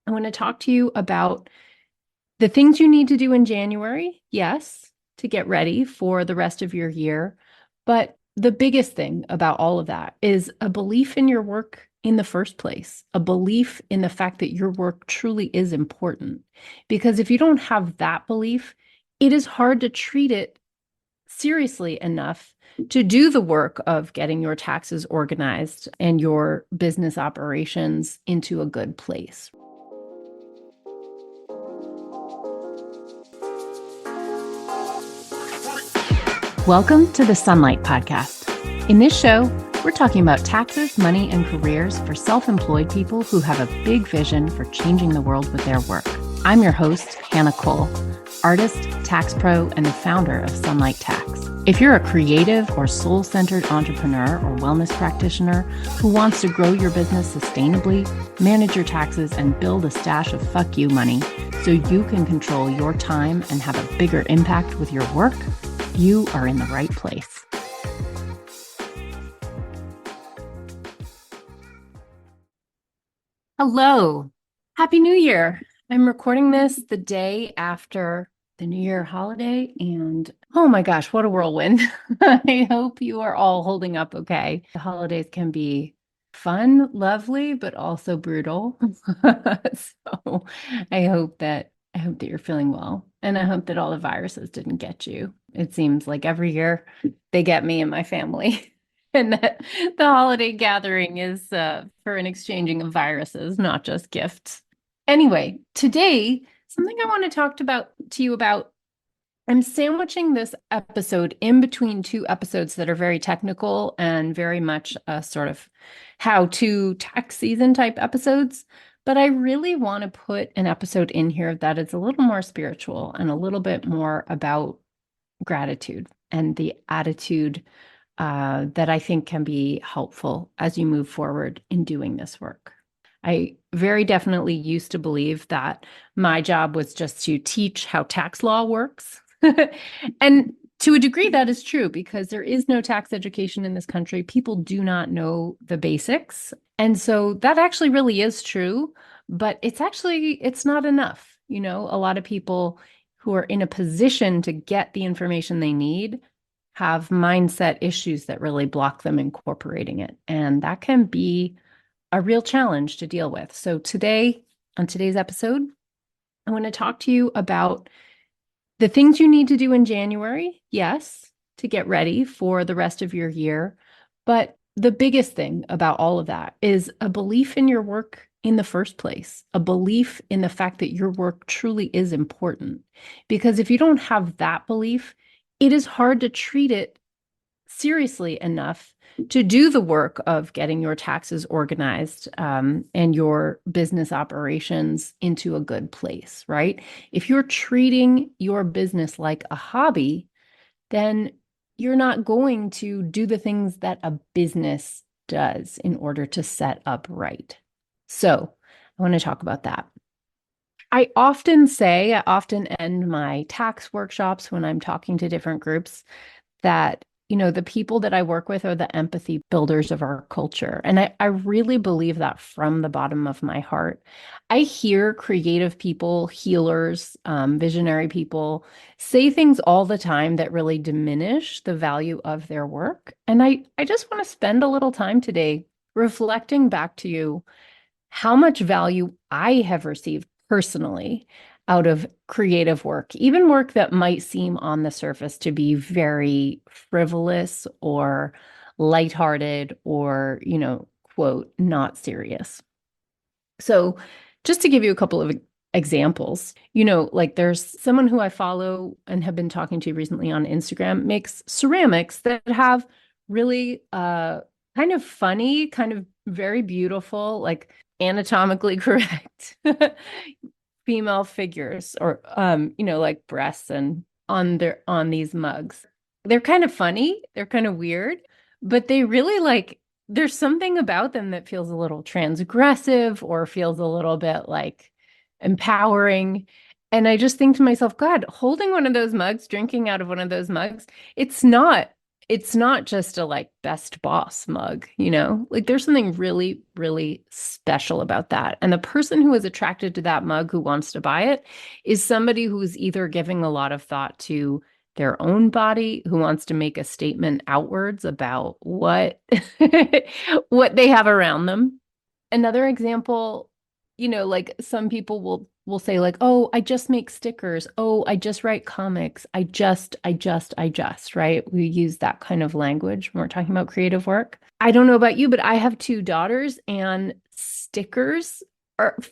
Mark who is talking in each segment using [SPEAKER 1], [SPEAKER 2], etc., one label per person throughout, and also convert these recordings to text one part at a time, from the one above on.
[SPEAKER 1] I want to talk to you about the things you need to do in January, yes, to get ready for the rest of your year. But the biggest thing about all of that is a belief in your work in the first place, a belief in the fact that your work truly is important. Because if you don't have that belief, it is hard to treat it seriously enough to do the work of getting your taxes organized and your business operations into a good place. Welcome to the Sunlight Podcast. In this show, we're talking about taxes, money, and careers for self-employed people who have a big vision for changing the world with their work. I'm your host, Hannah Cole, artist, tax pro, and the founder of Sunlight Tax. If you're a creative or soul-centered entrepreneur or wellness practitioner who wants to grow your business sustainably, manage your taxes, and build a stash of fuck you money so you can control your time and have a bigger impact with your work, you are in the right place. Hello. Happy New Year. I'm recording this the day after the New Year holiday, and oh my gosh, what a whirlwind. I hope you are all holding up okay. The holidays can be fun, lovely, but also brutal. So I hope that you're feeling well, and I hope that all the viruses didn't get you. It seems like every year they get me and my family. And that the holiday gathering is for an exchanging of viruses, not just gifts. Anyway, today, something I want to talk to you about. I'm sandwiching this episode in between two episodes that are very technical and very much a sort of how-to tax season type episodes. But I really want to put an episode in here that is a little more spiritual and a little bit more about gratitude and the attitude that I think can be helpful as you move forward in doing this work. I very definitely used to believe that my job was just to teach how tax law works. And to a degree, that is true because there is no tax education in this country. People do not know the basics. And so that actually really is true, but it's not enough. You know, a lot of people who are in a position to get the information they need have mindset issues that really block them incorporating it. And that can be a real challenge to deal with. So today, on today's episode, I want to talk to you about the things you need to do in January, yes, to get ready for the rest of your year. But the biggest thing about all of that is a belief in your work in the first place, a belief in the fact that your work truly is important. Because if you don't have that belief, it is hard to treat it seriously enough to do the work of getting your taxes organized and your business operations into a good place, right? If you're treating your business like a hobby, then you're not going to do the things that a business does in order to set up right. So I want to talk about that. I often end my tax workshops when I'm talking to different groups that, the people that I work with are the empathy builders of our culture. And I really believe that from the bottom of my heart. I hear creative people, healers, visionary people say things all the time that really diminish the value of their work. And I just want to spend a little time today reflecting back to you how much value I have received personally out of creative work, even work that might seem on the surface to be very frivolous or lighthearted or, quote, not serious. So just to give you a couple of examples, like there's someone who I follow and have been talking to recently on Instagram makes ceramics that have really kind of funny, kind of very beautiful, like anatomically correct female figures or like breasts and on these mugs. They're kind of funny, they're kind of weird, but they really there's something about them that feels a little transgressive or feels a little bit like empowering. And I just think to myself, God, holding one of those mugs, drinking out of one of those mugs, it's not it's not just a like best boss mug, like there's something really, really special about that. And the person who is attracted to that mug who wants to buy it is somebody who's either giving a lot of thought to their own body, who wants to make a statement outwards about what what they have around them. Another example, like some people will say like, "Oh, I just make stickers. Oh, I just write comics. I just, right? We use that kind of language when we're talking about creative work. I don't know about you, but I have two daughters and stickers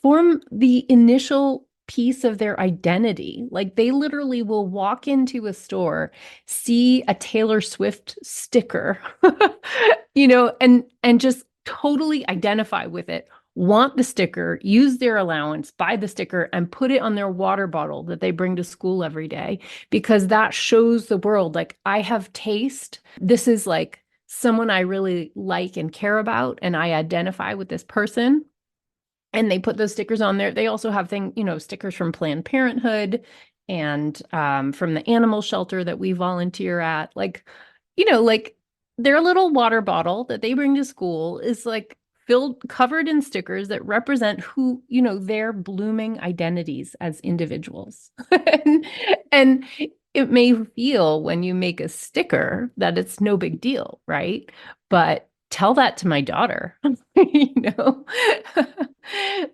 [SPEAKER 1] form the initial piece of their identity. Like they literally will walk into a store, see a Taylor Swift sticker, and just totally identify with it, want the sticker, use their allowance, buy the sticker, and put it on their water bottle that they bring to school every day because that shows the world like I have taste. This is like someone I really like and care about, and I identify with this person. And they put those stickers on there. They also have stickers from Planned Parenthood and from the animal shelter that we volunteer at. Like their little water bottle that they bring to school is like covered in stickers that represent who, their blooming identities as individuals. and it may feel when you make a sticker that it's no big deal, right? But tell that to my daughter, you know.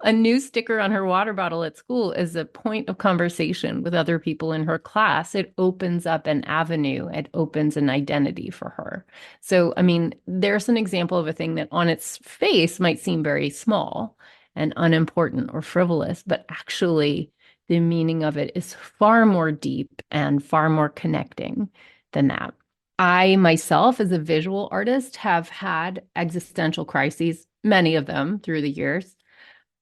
[SPEAKER 1] A new sticker on her water bottle at school is a point of conversation with other people in her class. It opens up an avenue, it opens an identity for her. So, I mean, there's an example of a thing that on its face might seem very small and unimportant or frivolous, but actually, the meaning of it is far more deep and far more connecting than that. I myself, as a visual artist, have had existential crises, many of them through the years.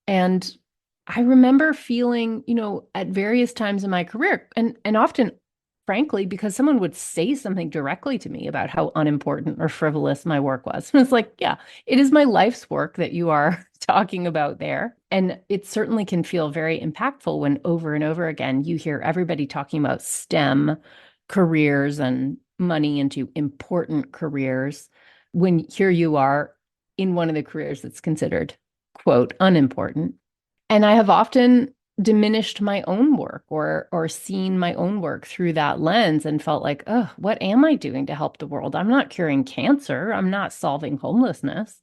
[SPEAKER 1] And I remember feeling, at various times in my career, and often, frankly, because someone would say something directly to me about how unimportant or frivolous my work was. And it's like, yeah, it is my life's work that you are talking about there. And it certainly can feel very impactful when over and over again you hear everybody talking about STEM careers and money into important careers when here you are in one of the careers that's considered, quote, unimportant. And I have often diminished my own work or seen my own work through that lens and felt like, oh, what am I doing to help the world? I'm not curing cancer. I'm not solving homelessness.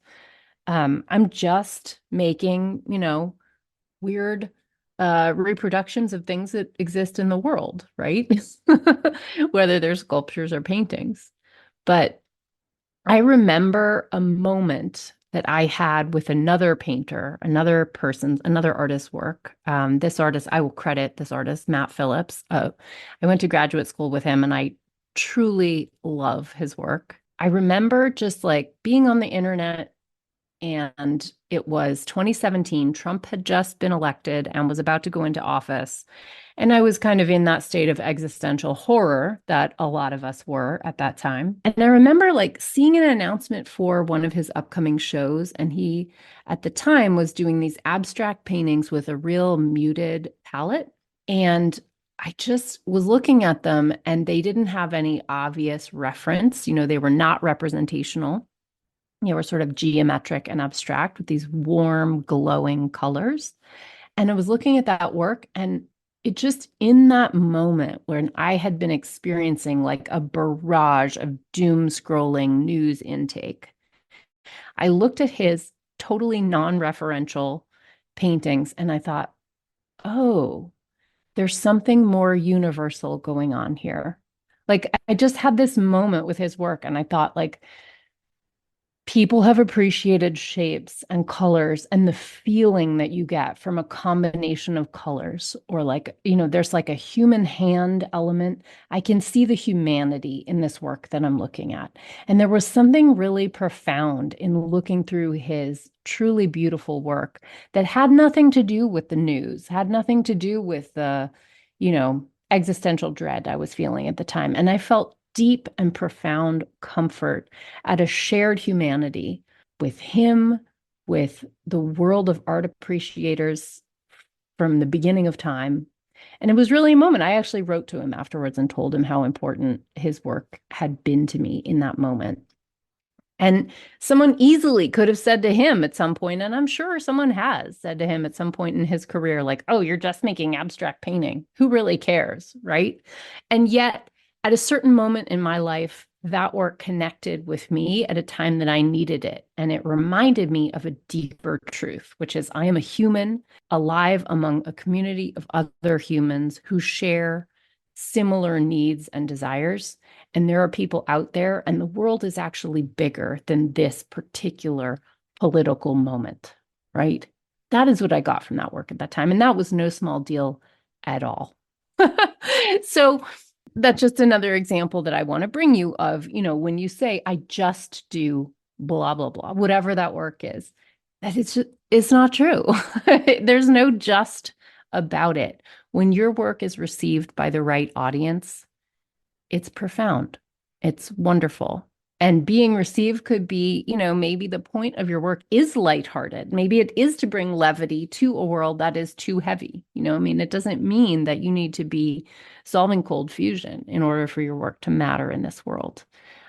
[SPEAKER 1] I'm just making, weird reproductions of things that exist in the world, right? Whether they're sculptures or paintings. But I remember a moment that I had with another painter, another artist's work. This artist, I will credit this artist, Matt Phillips. I went to graduate school with him and I truly love his work. I remember just like being on the internet and it was 2017. Trump had just been elected and was about to go into office. And I was kind of in that state of existential horror that a lot of us were at that time. And I remember like seeing an announcement for one of his upcoming shows. And he, at the time, was doing these abstract paintings with a real muted palette. And I just was looking at them and they didn't have any obvious reference. They were not representational. Were sort of geometric and abstract with these warm, glowing colors. And I was looking at that work and it just in that moment when I had been experiencing like a barrage of doom scrolling news intake, I looked at his totally non-referential paintings and I thought, oh, there's something more universal going on here. Like I just had this moment with his work and I thought like, people have appreciated shapes and colors and the feeling that you get from a combination of colors, or like, there's like a human hand element. I can see the humanity in this work that I'm looking at. And there was something really profound in looking through his truly beautiful work that had nothing to do with the news, had nothing to do with the, existential dread I was feeling at the time. And I felt deep and profound comfort at a shared humanity with him, with the world of art appreciators from the beginning of time. And it was really a moment. I actually wrote to him afterwards and told him how important his work had been to me in that moment. And someone easily could have said to him at some point, and I'm sure someone has said to him at some point in his career, like, oh, you're just making abstract painting. Who really cares? Right. And yet, at a certain moment in my life, that work connected with me at a time that I needed it. And it reminded me of a deeper truth, which is I am a human alive among a community of other humans who share similar needs and desires. And there are people out there, and the world is actually bigger than this particular political moment, right? That is what I got from that work at that time. And that was no small deal at all. So that's just another example that I want to bring you of, when you say, I just do blah, blah, blah, whatever that work is, that it's not true. There's no just about it. When your work is received by the right audience, it's profound. It's wonderful. And being received could be, maybe the point of your work is lighthearted. Maybe it is to bring levity to a world that is too heavy. It doesn't mean that you need to be solving cold fusion in order for your work to matter in this world.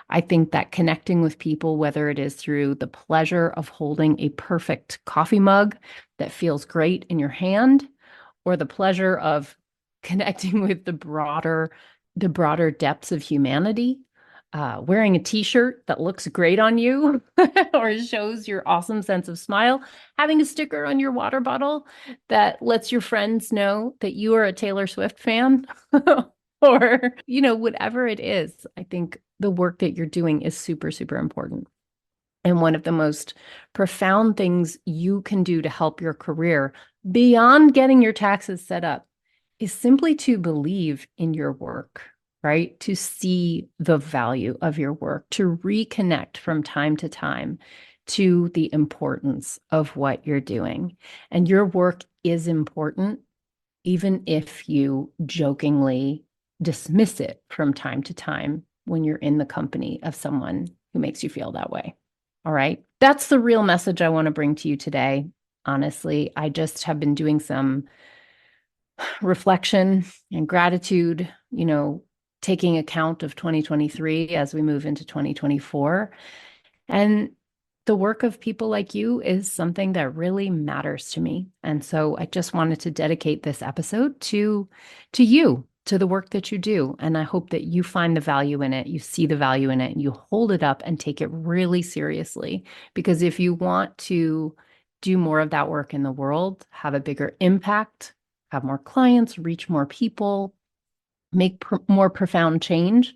[SPEAKER 1] I think that connecting with people, whether it is through the pleasure of holding a perfect coffee mug that feels great in your hand, or the pleasure of connecting with the broader depths of humanity, wearing a t-shirt that looks great on you or shows your awesome sense of smile, having a sticker on your water bottle that lets your friends know that you are a Taylor Swift fan, or, whatever it is. I think the work that you're doing is super, super important. And one of the most profound things you can do to help your career beyond getting your taxes set up is simply to believe in your work, right? To see the value of your work, to reconnect from time to time to the importance of what you're doing. And your work is important, even if you jokingly dismiss it from time to time when you're in the company of someone who makes you feel that way. All right. That's the real message I want to bring to you today. Honestly, I just have been doing some reflection and gratitude, taking account of 2023 as we move into 2024. And the work of people like you is something that really matters to me. And so I just wanted to dedicate this episode to you, to the work that you do. And I hope that you find the value in it, you see the value in it, and you hold it up and take it really seriously. Because if you want to do more of that work in the world, have a bigger impact, have more clients, reach more people, make more profound change,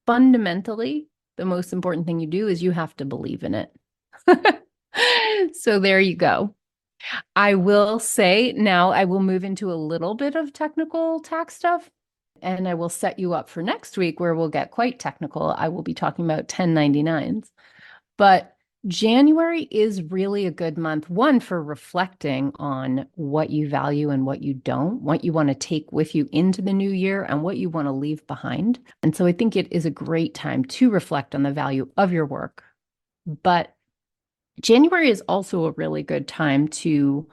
[SPEAKER 1] fundamentally, the most important thing you do is you have to believe in it. So there you go. I will say now I will move into a little bit of technical tax stuff, and I will set you up for next week where we'll get quite technical. I will be talking about 1099s. But January is really a good month, one, for reflecting on what you value and what you don't, what you want to take with you into the new year and what you want to leave behind. And so I think it is a great time to reflect on the value of your work. But January is also a really good time to,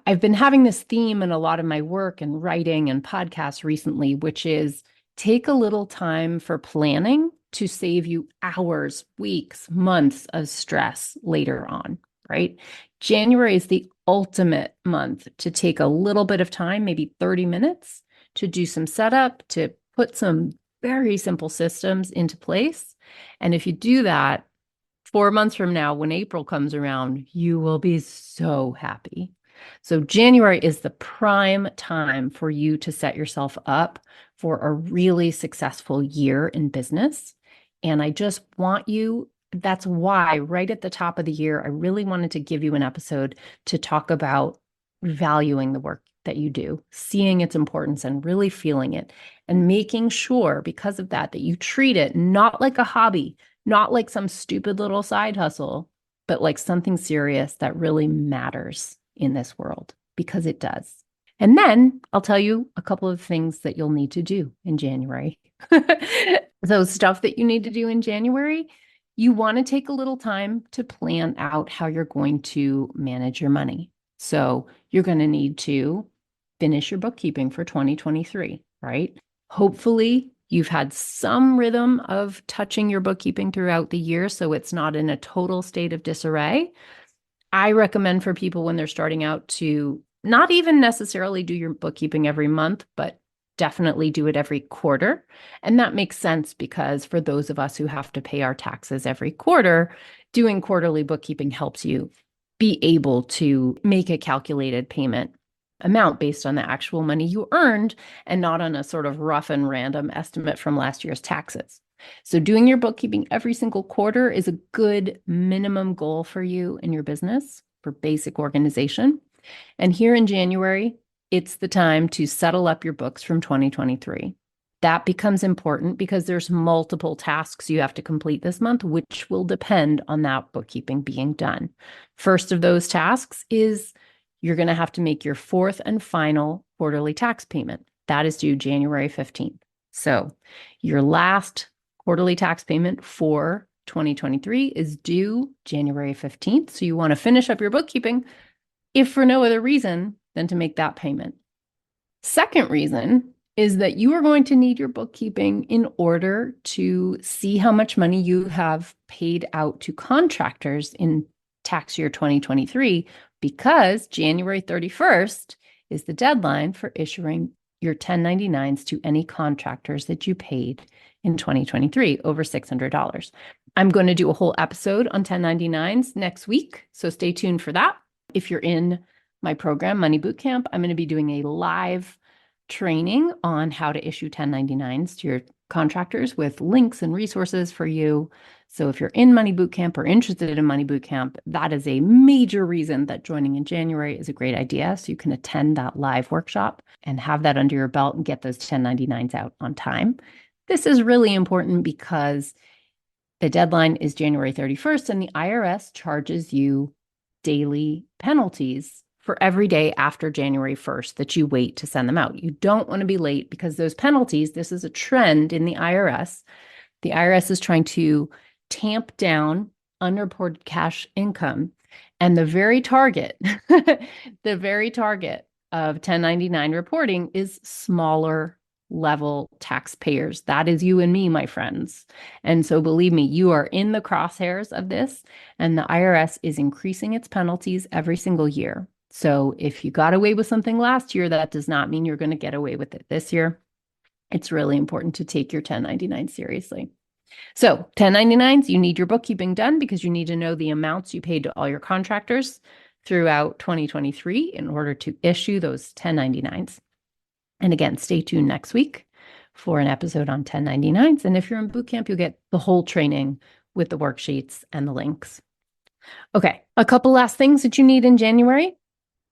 [SPEAKER 1] I've been having this theme in a lot of my work and writing and podcasts recently, which is take a little time for planning to save you hours, weeks, months of stress later on, right? January is the ultimate month to take a little bit of time, maybe 30 minutes, to do some setup, to put some very simple systems into place. And if you do that, 4 months from now, when April comes around, you will be so happy. So January is the prime time for you to set yourself up for a really successful year in business. And I just want you, that's why right at the top of the year, I really wanted to give you an episode to talk about valuing the work that you do, seeing its importance and really feeling it, and making sure because of that, that you treat it not like a hobby, not like some stupid little side hustle, but like something serious that really matters in this world, because it does. And then I'll tell you a couple of things that you'll need to do in January. So stuff that you need to do in January, you want to take a little time to plan out how you're going to manage your money. So you're going to need to finish your bookkeeping for 2023, right? Hopefully, you've had some rhythm of touching your bookkeeping throughout the year, so it's not in a total state of disarray. I recommend for people when they're starting out to not even necessarily do your bookkeeping every month, but definitely do it every quarter. And that makes sense because for those of us who have to pay our taxes every quarter, doing quarterly bookkeeping helps you be able to make a calculated payment amount based on the actual money you earned and not on a sort of rough and random estimate from last year's taxes. So doing your bookkeeping every single quarter is a good minimum goal for you in your business for basic organization. And here in January, it's the time to settle up your books from 2023. That becomes important because there's multiple tasks you have to complete this month, which will depend on that bookkeeping being done. First of those tasks is you're going to have to make your fourth and final quarterly tax payment. That is due January 15th. So your last quarterly tax payment for 2023 is due January 15th. So you want to finish up your bookkeeping, if for no other reason than to make that payment. Second reason is that you are going to need your bookkeeping in order to see how much money you have paid out to contractors in tax year 2023, because January 31st is the deadline for issuing your 1099s to any contractors that you paid in 2023 over $600. I'm going to do a whole episode on 1099s next week, so stay tuned for that. If you're in my program, Money Bootcamp, I'm going to be doing a live training on how to issue 1099s to your contractors with links and resources for you. So if you're in Money Bootcamp or interested in Money Bootcamp, that is a major reason that joining in January is a great idea. So you can attend that live workshop and have that under your belt and get those 1099s out on time. This is really important because the deadline is January 31st and the IRS charges you daily penalties for every day after January 1st that you wait to send them out. You don't want to be late because those penalties, this is a trend in the IRS. The IRS is trying to tamp down unreported cash income. And the very target, the very target of 1099 reporting is smaller level taxpayers. That is you and me, my friends. And so believe me, you are in the crosshairs of this, and the IRS is increasing its penalties every single year. So if you got away with something last year, that does not mean you're going to get away with it this year. It's really important to take your 1099 seriously. So 1099s, you need your bookkeeping done because you need to know the amounts you paid to all your contractors throughout 2023 in order to issue those 1099s. And again, stay tuned next week for an episode on 1099s. And if you're in bootcamp, you'll get the whole training with the worksheets and the links. Okay, a couple last things that you need in January.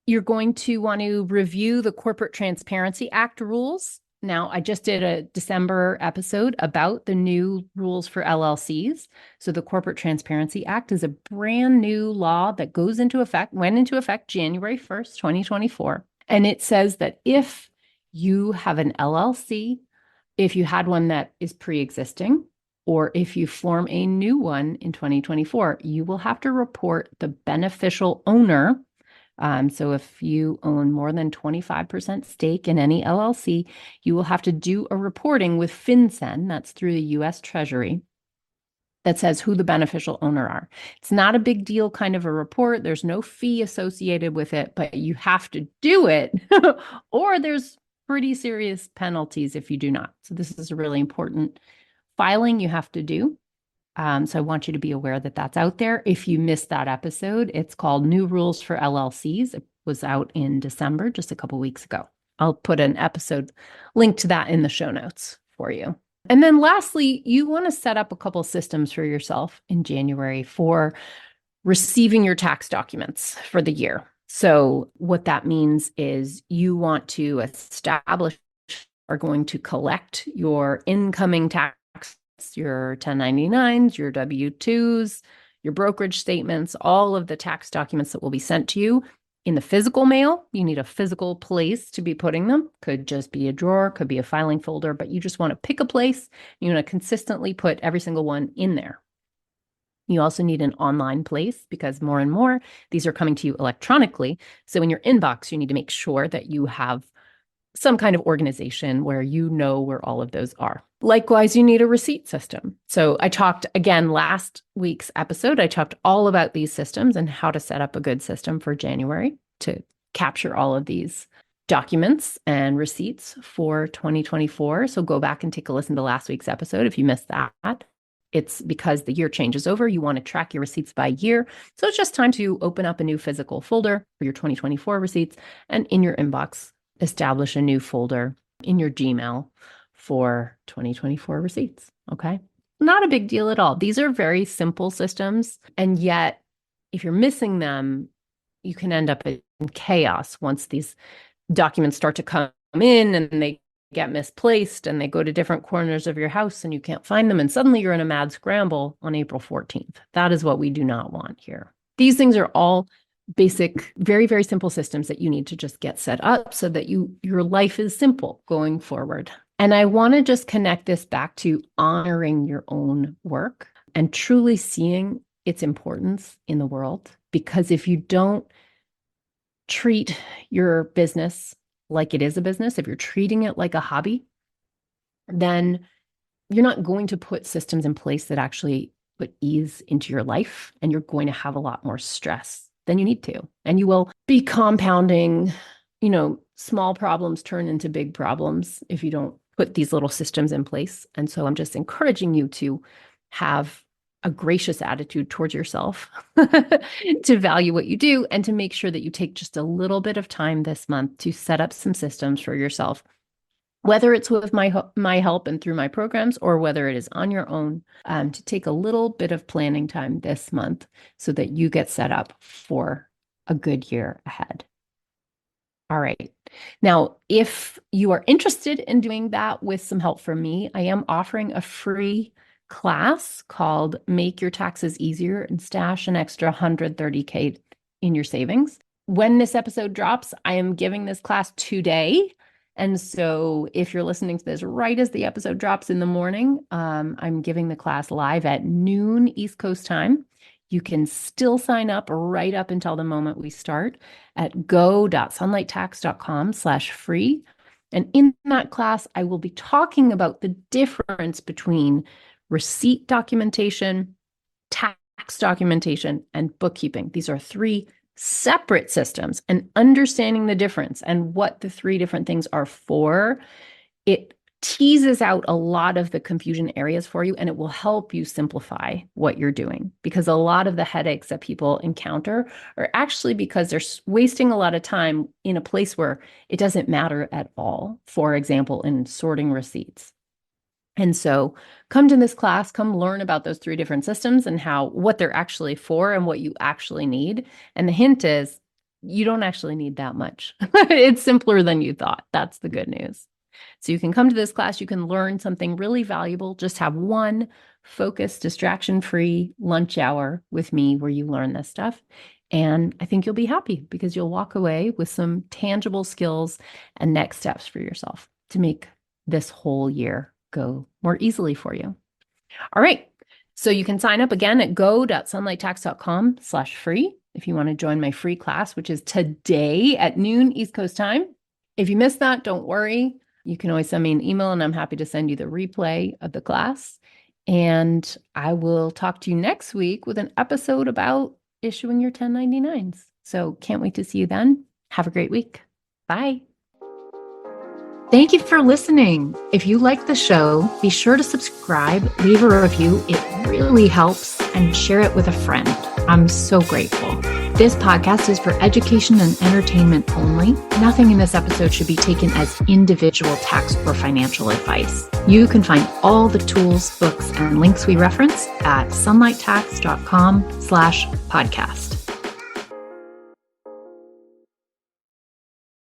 [SPEAKER 1] You're going to want to review the Corporate Transparency Act rules. Now, I just did a December episode about the new rules for LLCs. So the Corporate Transparency Act is a brand new law that went into effect January 1st, 2024. And it says that if you have an LLC, if you had one that is pre-existing, or if you form a new one in 2024, you will have to report the beneficial owner. So if you own more than 25% stake in any LLC, you will have to do a reporting with FinCEN, that's through the US Treasury, that says who the beneficial owner are. It's not a big deal kind of a report. There's no fee associated with it, but you have to do it or there's pretty serious penalties if you do not. So this is a really important filing you have to do. So I want you to be aware that that's out there. If you missed that episode, it's called New Rules for LLCs. It was out in December, just a couple weeks ago. I'll put an episode link to that in the show notes for you. And then lastly, you want to set up a couple systems for yourself in January for receiving your tax documents for the year. So what that means is you want to establish, are going to collect your incoming tax, your 1099s, your W-2s, your brokerage statements, all of the tax documents that will be sent to you in the physical mail. You need a physical place to be putting them. Could just be a drawer, could be a filing folder, but you just want to pick a place. You want to consistently put every single one in there. You also need an online place because more and more these are coming to you electronically. So in your inbox, you need to make sure that you have some kind of organization where you know where all of those are. Likewise, you need a receipt system. So I talked again last week's episode, I talked all about these systems and how to set up a good system for January to capture all of these documents and receipts for 2024. So go back and take a listen to last week's episode if you missed that. It's because the year changes over. You want to track your receipts by year. So it's just time to open up a new physical folder for your 2024 receipts, and in your inbox, establish a new folder in your Gmail for 2024 receipts. Okay. Not a big deal at all. These are very simple systems. And yet, if you're missing them, you can end up in chaos once these documents start to come in and they get misplaced and they go to different corners of your house and you can't find them. And suddenly you're in a mad scramble on April 14th. That is what we do not want here. These things are all basic, very, very simple systems that you need to just get set up so that your life is simple going forward. And I want to just connect this back to honoring your own work and truly seeing its importance in the world. Because if you don't treat your business like it is a business, if you're treating it like a hobby, then you're not going to put systems in place that actually put ease into your life, and you're going to have a lot more stress than you need to. And you will be compounding, small problems turn into big problems if you don't put these little systems in place. And so I'm just encouraging you to have a gracious attitude towards yourself, to value what you do, and to make sure that you take just a little bit of time this month to set up some systems for yourself, whether it's with my help and through my programs, or whether it is on your own, to take a little bit of planning time this month so that you get set up for a good year ahead. All right. Now, if you are interested in doing that with some help from me, I am offering a free class called Make Your Taxes Easier and Stash an Extra $130K in Your Savings. When this episode drops, I am giving this class today. And so if you're listening to this right as the episode drops in the morning, I'm giving the class live at noon East Coast time. You can still sign up right up until the moment we start at go.sunlighttax.com/free. And in that class, I will be talking about the difference between receipt documentation, tax documentation, and bookkeeping. These are three separate systems, and understanding the difference and what the three different things are for, it teases out a lot of the confusion areas for you, and it will help you simplify what you're doing, because a lot of the headaches that people encounter are actually because they're wasting a lot of time in a place where it doesn't matter at all. For example, in sorting receipts. And so come to this class, come learn about those three different systems and what they're actually for and what you actually need. And the hint is you don't actually need that much. It's simpler than you thought. That's the good news. So you can come to this class, you can learn something really valuable, just have one focused, distraction-free lunch hour with me where you learn this stuff. And I think you'll be happy because you'll walk away with some tangible skills and next steps for yourself to make this whole year go more easily for you. All right. So you can sign up again at go.sunlighttax.com/free if you want to join my free class, which is today at noon East Coast time. If you missed that, don't worry. You can always send me an email and I'm happy to send you the replay of the class. And I will talk to you next week with an episode about issuing your 1099s. So can't wait to see you then. Have a great week. Bye. Thank you for listening. If you like the show, be sure to subscribe, leave a review. It really helps, and share it with a friend. I'm so grateful. This podcast is for education and entertainment only. Nothing in this episode should be taken as individual tax or financial advice. You can find all the tools, books, and links we reference at sunlighttax.com/podcast.